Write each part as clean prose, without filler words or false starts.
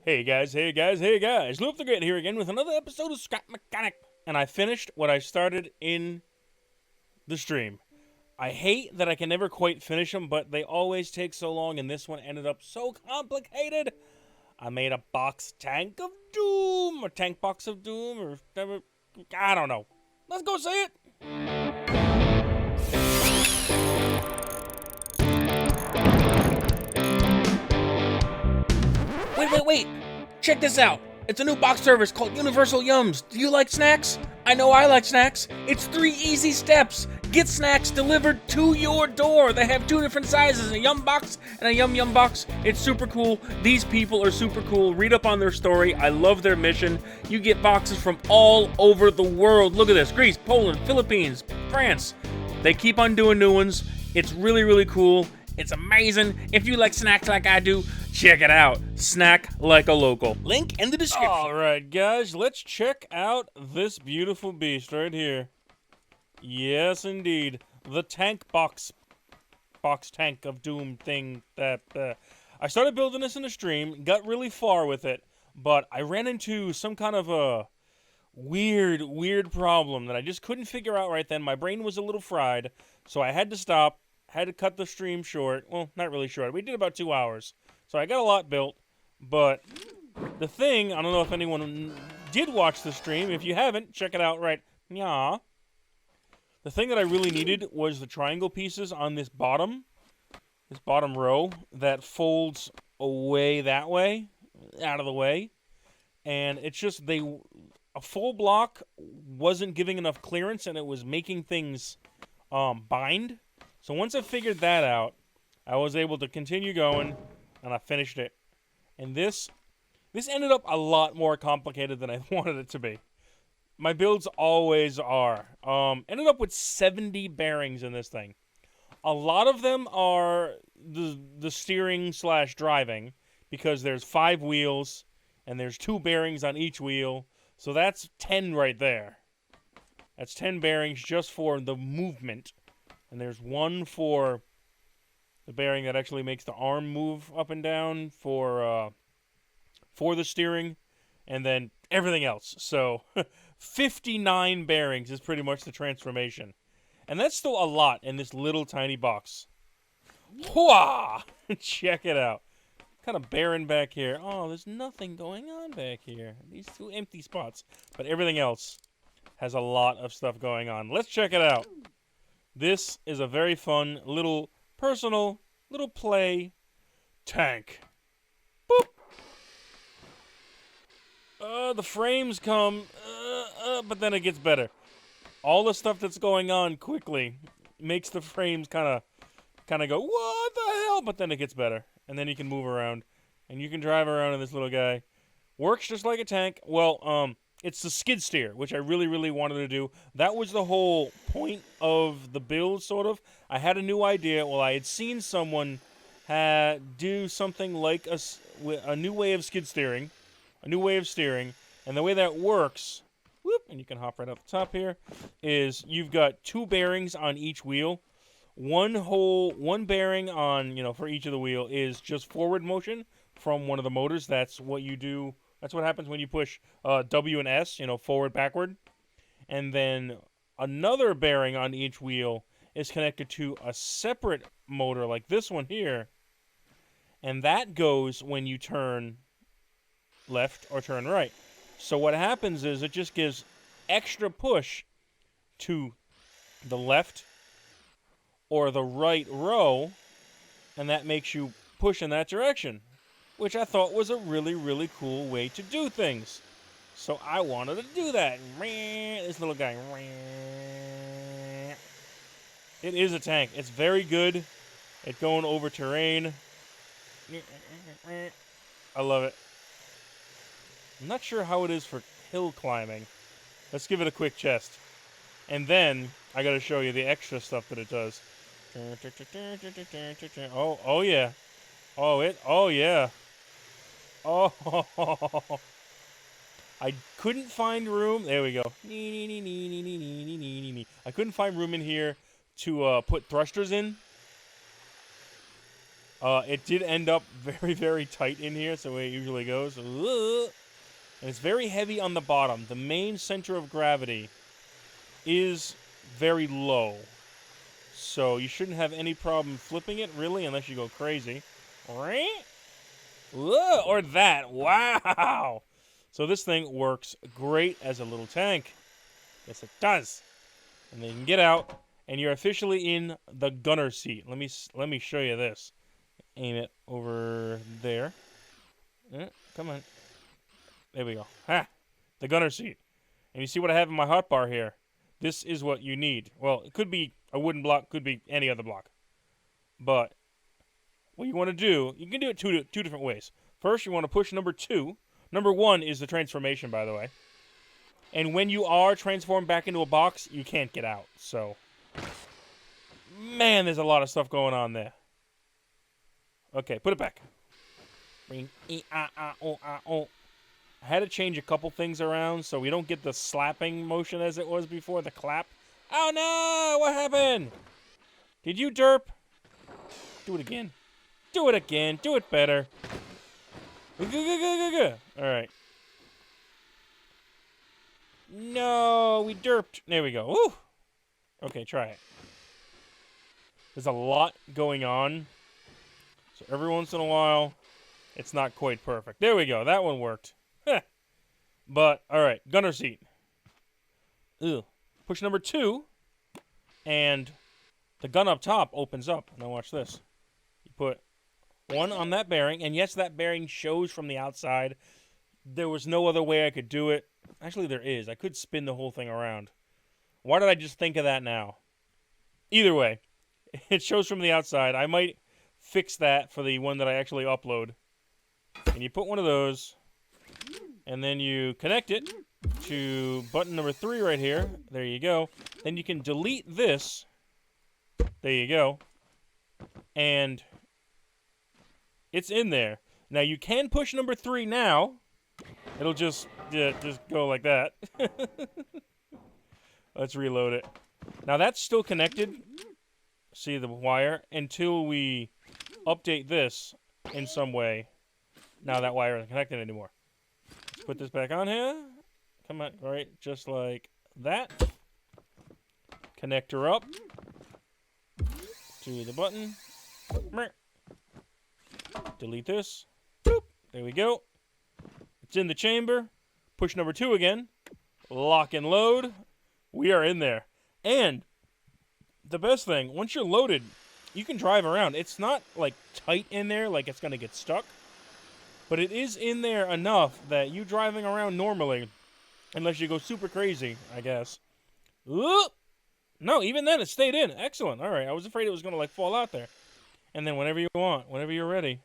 Hey guys, hey guys, hey guys. Luap TheGreat here again with another episode of Scrap Mechanic. And I finished what I started in the stream. I hate that I can never quite finish them, but they always take so long, and this one ended up so complicated. I made a box tank of doom, or tank box of doom, or whatever. I don't know. Let's go see it. Wait. Check this out. It's a new box service called Universal Yums. Do you like snacks? I know I like snacks. It's 3 easy steps. Get snacks delivered to your door. They have 2 different sizes, a Yum box and a Yum Yum box. It's super cool. These people are super cool. Read up on their story. I love their mission. You get boxes from all over the world. Look at this. Greece, Poland, Philippines, France. They keep on doing new ones. It's really, really cool. It's amazing. If you like snacks like I do, check it out. Snack like a local. Link in the description. All right, guys, let's check out this beautiful beast right here. Yes, indeed. The tank box tank of doom thing that I started building this in the stream, got really far with it, but I ran into some kind of a weird problem that I just couldn't figure out right then. My brain was a little fried, so I had to stop. Had to cut the stream short. Well, not really short. We did about 2 hours. So I got a lot built. But the thing, I don't know if anyone did watch the stream. If you haven't, check it out right now. The thing that I really needed was the triangle pieces on this bottom row that folds away that way, out of the way. And it's just a full block wasn't giving enough clearance, and it was making things bind. So once I figured that out, I was able to continue going, and I finished it. And this ended up a lot more complicated than I wanted it to be. My builds always are. Ended up with 70 bearings in this thing. A lot of them are the steering / driving, because there's 5 wheels, and there's 2 bearings on each wheel. So that's 10 right there. That's 10 bearings just for the movement. And there's 1 for the bearing that actually makes the arm move up and down for the steering, and then everything else. So 59 bearings is pretty much the transformation. And that's still a lot in this little tiny box. Hwah! Check it out. Kind of barren back here. Oh, there's nothing going on back here. These 2 empty spots. But everything else has a lot of stuff going on. Let's check it out. This is a very fun little personal little play tank. Boop. The frames come, but then it gets better. All the stuff that's going on quickly makes the frames kind of go, what the hell? But then it gets better, and then you can move around, and you can drive around in this little guy. Works just like a tank. Well, it's the skid steer, which I really wanted to do. That was the whole point of the build, sort of. I had a new idea. Well, I had seen someone do something like a new way of skid steering, a new way of steering, and the way that works, whoop, and you can hop right off the top here, is you've got 2 bearings on each wheel. One bearing on, for each of the wheel is just forward motion from one of the motors. That's what you do. That's what happens when you push W and S, forward, backward. And then another bearing on each wheel is connected to a separate motor like this one here. And that goes when you turn left or turn right. So what happens is it just gives extra push to the left or the right row, and that makes you push in that direction, which I thought was a really cool way to do things. So I wanted to do that. This little guy. It is a tank. It's very good at going over terrain. I love it. I'm not sure how it is for hill climbing. Let's give it a quick test. And then I got to show you the extra stuff that it does. Oh yeah. Oh yeah. Oh, I couldn't find room. There we go. I couldn't find room in here to put thrusters in. It did end up very, very tight in here, so the way it usually goes. And it's very heavy on the bottom. The main center of gravity is very low. So you shouldn't have any problem flipping it, really, unless you go crazy. Or that. Wow! So this thing works great as a little tank. Yes, it does. And then you can get out, and you're officially in the gunner seat. Let me show you this. Aim it over there. Come on. There we go. Ha! The gunner seat. And you see what I have in my hotbar here. This is what you need. Well, it could be a wooden block, could be any other block. But what you want to do, you can do it two different ways. First, you want to push number 2. Number 1 is the transformation, by the way. And when you are transformed back into a box, you can't get out. So, man, there's a lot of stuff going on there. Okay, put it back. I had to change a couple things around so we don't get the slapping motion as it was before, the clap. Oh no! What happened? Did you derp? Do it again. Do it again. Do it better. Alright. No, we derped. There we go. Woo! Okay, try it. There's a lot going on. So every once in a while, it's not quite perfect. There we go. That one worked. But, alright. Gunner seat. Ugh. Push number 2. And the gun up top opens up. Now watch this. You put 1 on that bearing. And yes, that bearing shows from the outside. There was no other way I could do it. Actually, there is. I could spin the whole thing around. Why did I just think of that now? Either way, it shows from the outside. I might fix that for the one that I actually upload. And you put one of those, and then you connect it to button number 3 right here. There you go. Then you can delete this. There you go. And it's in there. Now, you can push number 3 now. It'll just go like that. Let's reload it. Now, that's still connected. See the wire? Until we update this in some way. Now that wire isn't connected anymore. Let's put this back on here. Come on, right, just like that. Connect her up to the button. Delete this. Boop. There we go. It's in the chamber. Push number 2 again. Lock and load. We are in there. And the best thing, once you're loaded, you can drive around. It's not like tight in there, like it's going to get stuck. But it is in there enough that you driving around normally, unless you go super crazy, I guess. Oop! No, even then it stayed in. Excellent. All right, I was afraid it was going to like fall out there. And then whenever you want, whenever you're ready,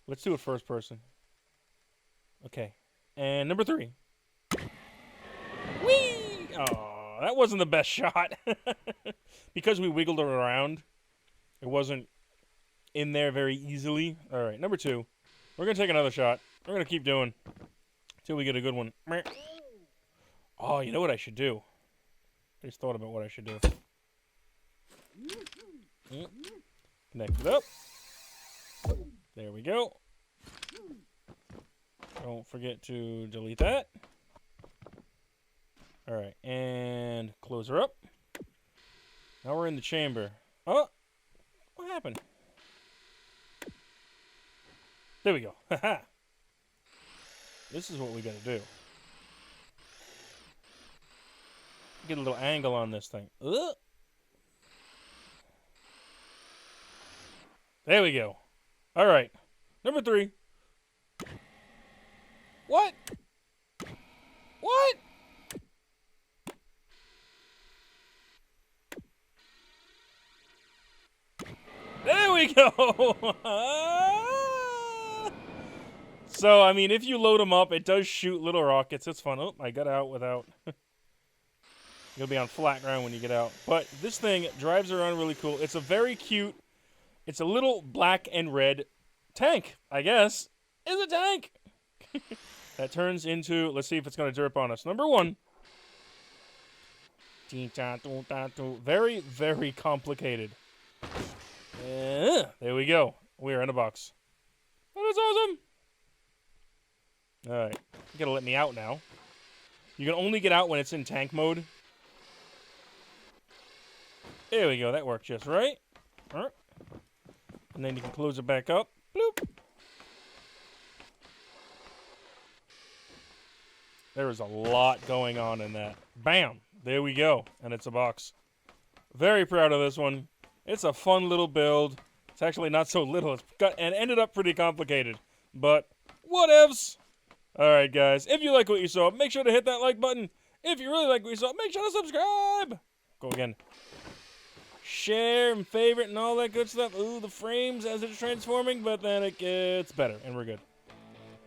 let's do it first person. Okay. And number 3. Whee! Oh, that wasn't the best shot. Because we wiggled it around, it wasn't in there very easily. All right, number 2. We're going to take another shot. We're going to keep doing until we get a good one. Oh, you know what I should do? I just thought about what I should do. Connect it up. There we go. Don't forget to delete that. Alright, and close her up. Now we're in the chamber. Oh! What happened? There we go. Haha. This is what we gotta do. Get a little angle on this thing. Ugh. There we go. Alright. Number 3. What? What? There we go! So, I mean, if you load them up, it does shoot little rockets. It's fun. Oh, I got out without... You'll be on flat ground when you get out. But this thing drives around really cool. It's a very cute... It's a little black and red tank, I guess. It's a tank! That turns into... Let's see if it's going to derp on us. Number 1. Very, very complicated. There we go. We are in a box. That is awesome. Alright. You gotta let me out now. You can only get out when it's in tank mode. There we go. That worked just right. And then you can close it back up. Bloop. There is a lot going on in that. Bam! There we go. And it's a box. Very proud of this one. It's a fun little build. It's actually not so little. It's got and ended up pretty complicated. But whatevs. Alright, guys. If you like what you saw, make sure to hit that like button. If you really like what you saw, make sure to subscribe. Go again. Share and favorite and all that good stuff. Ooh, the frames as it's transforming, but then it gets better, and we're good.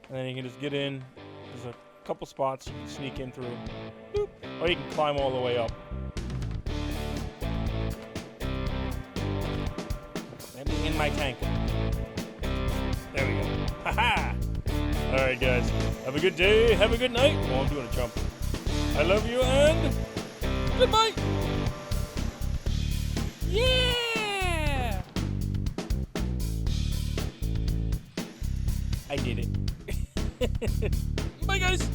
And then you can just get in. There's a couple spots you can sneak in through. Boop. Or you can climb all the way up. Let me in my tank. There we go. Ha-ha! Alright, guys. Have a good day. Have a good night. Oh, I'm doing a jump. I love you, and goodbye! Yeah! I did it. Bye, guys!